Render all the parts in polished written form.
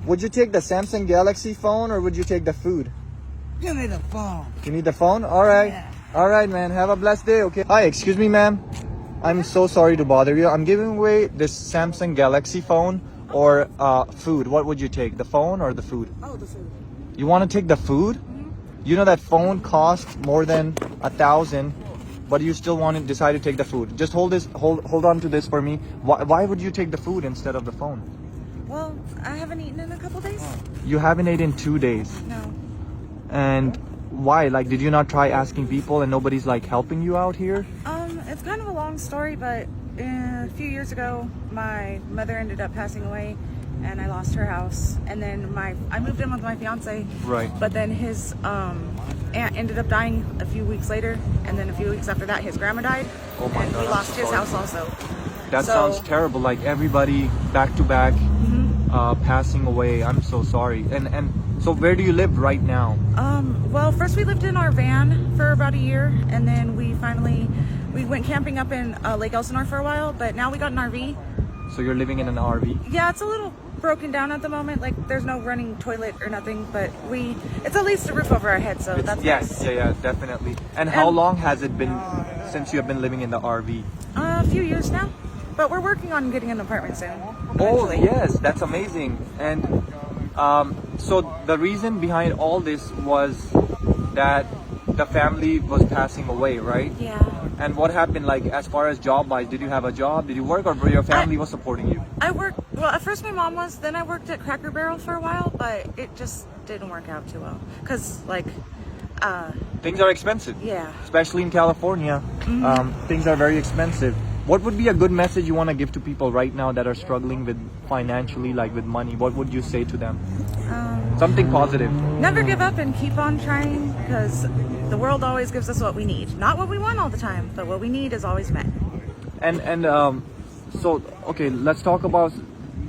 Would you take the Samsung Galaxy phone or would you take the food? Give me the phone. You need the phone? All right. Yeah. All right, man. Have a blessed day, okay? Hi, excuse me, ma'am. I'm so sorry to bother you. I'm giving away this Samsung Galaxy phone or food. What would you take? The phone or the food? Oh, the food. You want to take the food? You know that phone costs more than 1,000, but you still want to decide to take the food. Just hold on to this for me. Why would you take the food instead of the phone? Well, I haven't eaten in a couple days. You haven't ate in 2 days. No. And why? Like, did you not try asking people and nobody's like helping you out here? It's kind of a long story, but a few years ago, my mother ended up passing away, and I lost her house. And then I moved in with my fiance. Right. But then his aunt ended up dying a few weeks later, and then a few weeks after that, his grandma died. Oh my and God, he I'm lost so his sorry. house also. That So- sounds terrible. Like everybody back to back passing away. I'm so sorry. And so where do you live right now? Well, first we lived in our van for about a year, and then we went camping up in Lake Elsinore for a while, but now we got an RV. So you're living in an RV? Yeah, it's a little broken down at the moment. Like, there's no running toilet or nothing, but it's at least a roof over our head, so that's Yes, nice. yeah, definitely. And how long has it been since you have been living in the RV? A few years now, but we're working on getting an apartment soon. Oh, eventually. yes, that's amazing. And so the reason behind all this was that the family was passing away, right? Yeah. And what happened, like, as far as job-wise? Did you have a job? Did you work, or your family was supporting you? I worked, well, at first my mom was, then I worked at Cracker Barrel for a while, but it just didn't work out too well. Because, like, Things are expensive. yeah. Especially in California. Things are very expensive. What would be a good message you want to give to people right now that are struggling with financially, like with money? What would you say to them? Something positive. Never give up and keep on trying, because the world always gives us what we need. Not what we want all the time, but what we need is always met. And so, okay, let's talk about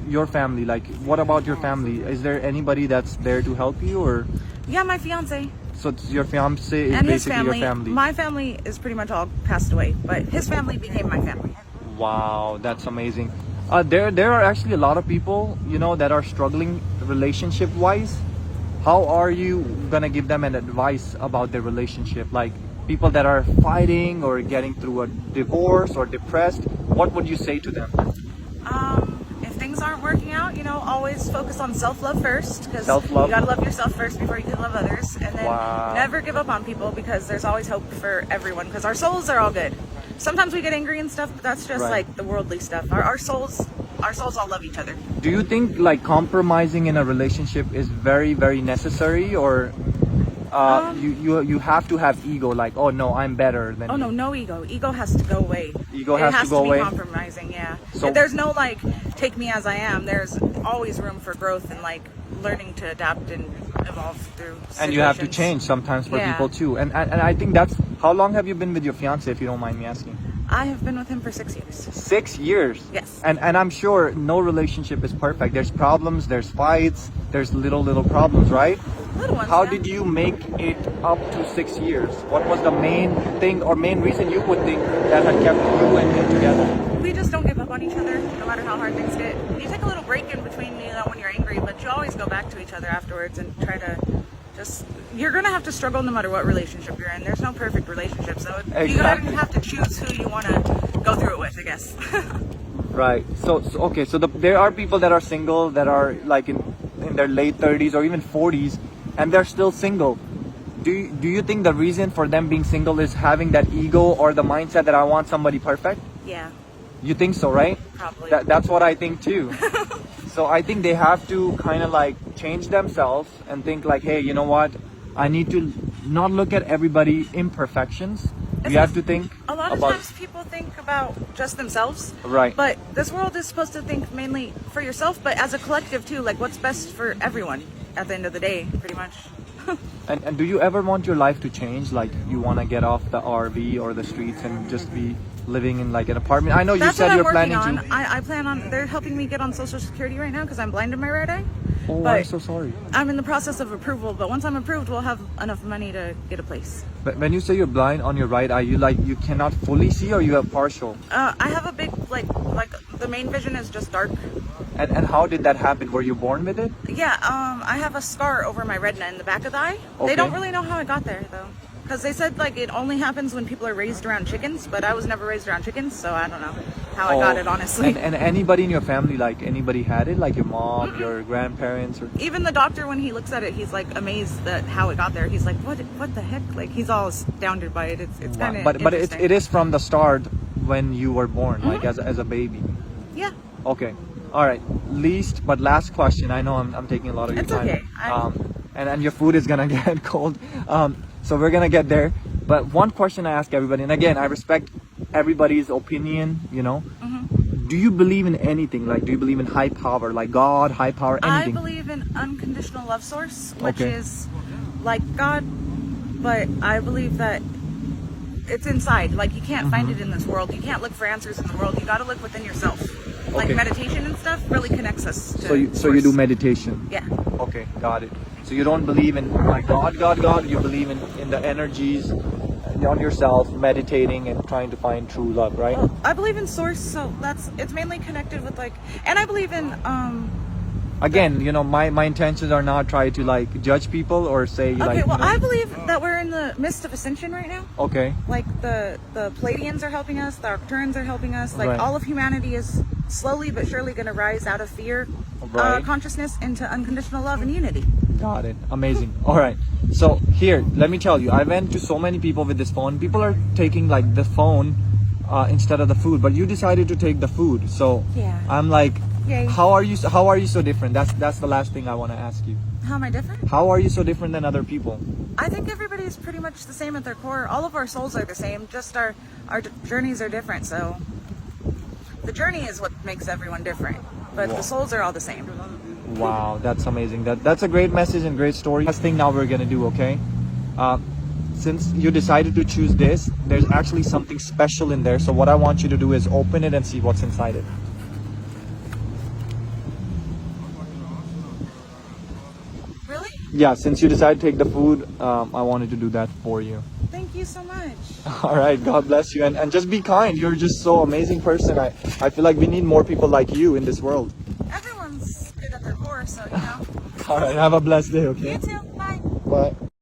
your family. Like, what about your family? Is there anybody that's there to help you, or? Yeah, my fiance So it's your fiance is and his basically family. your family. My family is pretty much all passed away, but his family became my family. Wow, that's amazing. There are actually a lot of people, you know, that are struggling relationship wise. How are you gonna give them an advice about their relationship? Like people that are fighting or getting through a divorce or depressed, what would you say to them? If things aren't working out, always focus on self-love first, because Self-love. you gotta love yourself first before you can love others, and then Wow. never give up on people, because there's always hope for everyone, because our souls are all good. Sometimes we get angry and stuff, but that's just Right. like the worldly stuff. Our souls all love each other. Do you think like compromising in a relationship is very, very necessary, or you have to have ego, like, oh no, I'm better than Oh you? no ego. Ego has to go away. Ego it has to has go be away? compromising, yeah. So- There's no like take me as I am. There's always room for growth and like learning to adapt and evolve through situations. And you have to change sometimes for Yeah. people too. And I think that's, how long have you been with your fiance, if you don't mind me asking? I have been with him for 6 years. 6 years. Yes. And I'm sure no relationship is perfect. There's problems, there's fights, there's little problems, right? Little ones. How yeah. did you make it up to 6 years? What was the main thing or main reason you would think that had kept you and him together? We just don't give up on each other, no matter how hard things get. You take a little break in between, when you're angry, but you always go back to each other afterwards and try to just. You're gonna have to struggle no matter what relationship you're in. There's no perfect relationship, so you gotta Exactly. have to choose who you want to go through it with, I guess. Right. So okay. So there are people that are single that are like in their late 30s or even 40s, and they're still single. Do you think the reason for them being single is having that ego or the mindset that I want somebody perfect? Yeah, You think so, right? probably. That's what I think too. So I think they have to kind of like change themselves and think like, hey, you know what? I need to not look at everybody imperfections. You have to think A lot of about times people think about just themselves. Right. But this world is supposed to think mainly for yourself, but as a collective too, like what's best for everyone at the end of the day, pretty much. And do you ever want your life to change? Like you want to get off the RV or the streets and just be living in like an apartment? I know you That's said what I'm you're working planning on. to. I plan on, they're helping me get on Social Security right now because I'm blind in my right eye. Oh, but I'm so sorry. I'm in the process of approval, but once I'm approved, we'll have enough money to get a place. But when you say you're blind on your right eye, you cannot fully see, or you have partial? I have a big, like the main vision is just dark. And how did that happen? Were you born with it? Yeah, I have a scar over my retina in the back of the eye. Okay. They don't really know how it got there, though. Because they said, like, it only happens when people are raised around chickens, but I was never raised around chickens, so I don't know how I got it, honestly. And anybody in your family, like, anybody had it? Like your mom, your grandparents? Or... Even the doctor, when he looks at it, he's, like, amazed at how it got there. He's like, what the heck? Like, he's all astounded by it. It's kind of But it is from the start when you were born, like, as a baby? Yeah. Okay. All right. Least but last question. I know I'm taking a lot of your It's time. okay. And your food is gonna get cold. So we're gonna get there. But one question I ask everybody, and again, I respect everybody's opinion. You know, do you believe in anything? Like, do you believe in high power, like God, high power, anything? I believe in unconditional love source, which Okay. is like God, but I believe that it's inside. Like, you can't find it in this world. You can't look for answers in the world. You got to look within yourself. Like, Okay. meditation and stuff really connects us to So you source. do meditation. Yeah. Okay, got it. So you don't believe in like God. You believe in the energies, on yourself, meditating and trying to find true love, right? Well, I believe in source, so it's mainly connected with, like, and I believe in Again, you know, my intentions are not try to like judge people or say okay, like. well, you know, I believe that we're in the midst of ascension right now. Okay. Like, the Pleiadians are helping us, the Arcturians are helping us. Like, Right. all of humanity is slowly but surely going to rise out of fear Right. consciousness into unconditional love and unity. Got it. Amazing. All right. So here, let me tell you, I went to so many people with this phone. People are taking like the phone instead of the food, but you decided to take the food. So Yeah. I'm like, Yay. how are you so different? That's the last thing I want to ask you. How am I different? How are you so different than other people? I think everybody is pretty much the same at their core. All of our souls are the same, just our journeys are different. So the journey is what makes everyone different, but Wow. the souls are all the same. Wow, that's amazing. That's a great message and great story. Last thing now we're gonna do, okay? Since you decided to choose this, there's actually something special in there. So what I want you to do is open it and see what's inside it. Really? Yeah, since you decided to take the food, I wanted to do that for you. Thank you so much. All right, God bless you, and just be kind. You're just so amazing person. I feel like we need more people like you in this world. Everyone's good at their core, so, you know. All right, have a blessed day, okay? You too. Bye. Bye.